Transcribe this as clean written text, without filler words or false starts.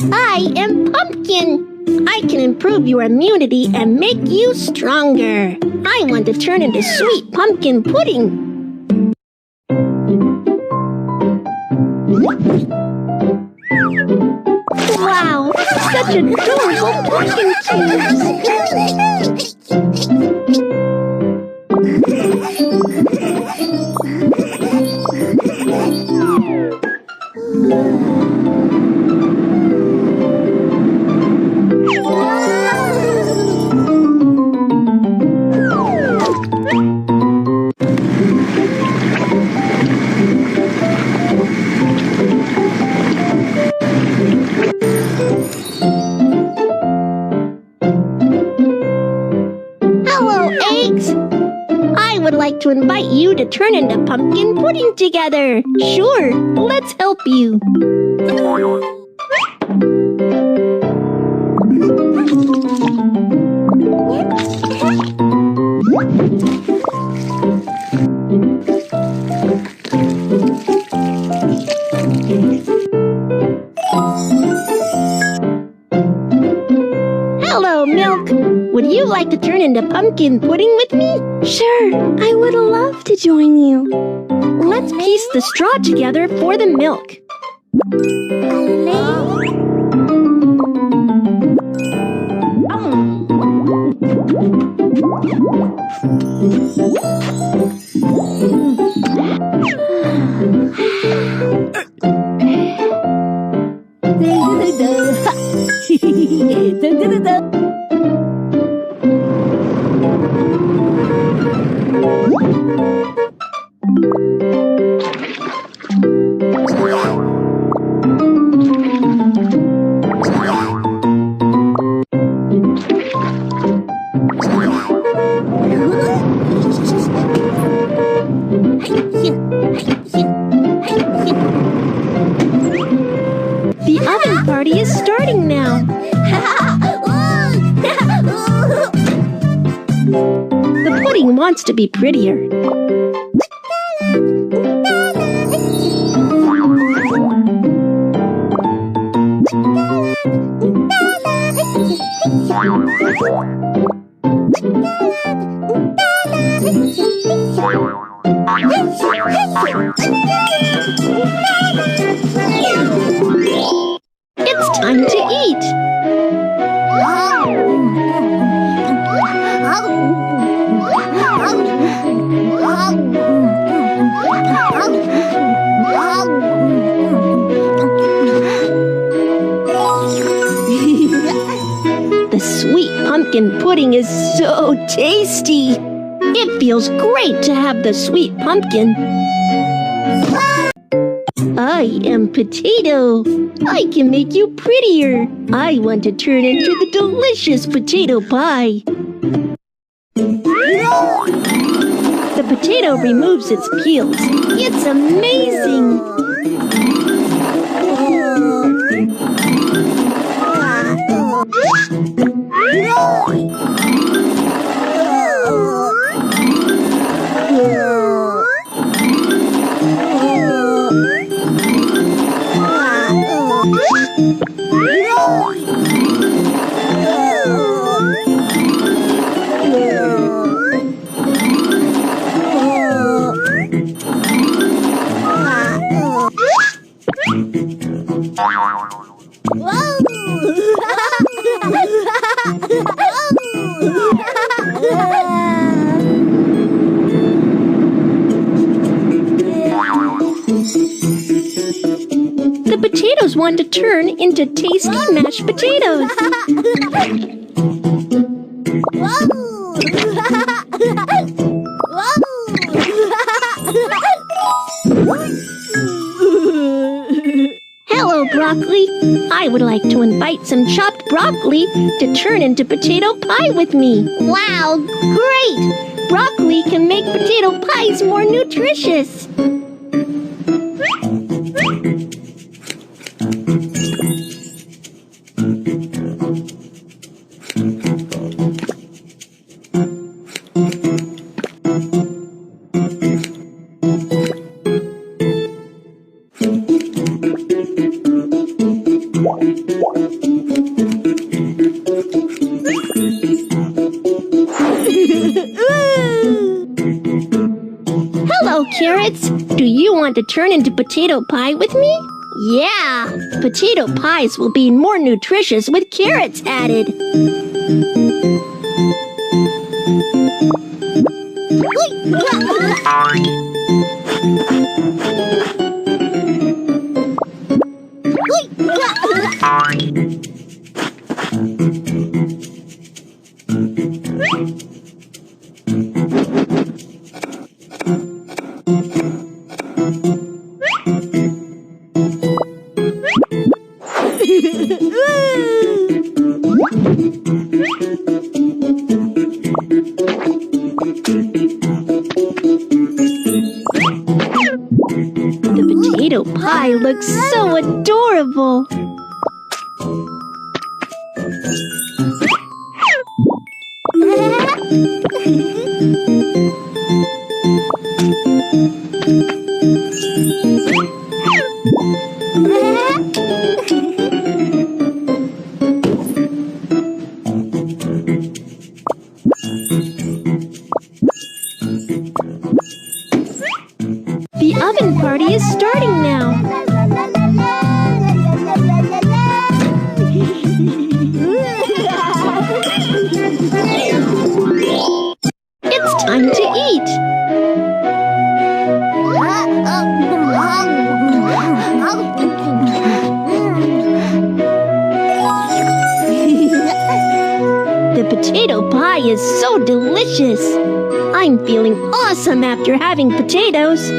I am Pumpkin. I can improve your immunity and make you stronger. I want to turn into sweet pumpkin pudding. Wow, such adorable pumpkin cubes! To invite you to turn into pumpkin pudding together. Sure, let's help you. Hello, Milk. Would you like to turn into pumpkin pudding with me? Sure, I would love to join you. Let's piece the straw together for the milk. The oven party is starting now. The pudding wants to be prettier. It's time to eat. The sweet pumpkin pudding is so tasty. It feels great to have the sweet pumpkin. I am Potato. I can make you prettier. I want to turn into the delicious potato pie. The potato removes its peels. It's amazing. The potatoes want to turn into tasty mashed potatoes. Hello, broccoli. I would like to invite some chopped broccoli to turn into potato pie with me. Wow, great! Broccoli can make potato pies more nutritious. Hello, carrots. Do you want to turn into potato pie with me? Yeah, potato pies will be more nutritious with carrots added. The potato pie looks so adorable. The oven party is starting now. It's time to eat. The potato pie is so delicious. I'm feeling awesome after having potatoes.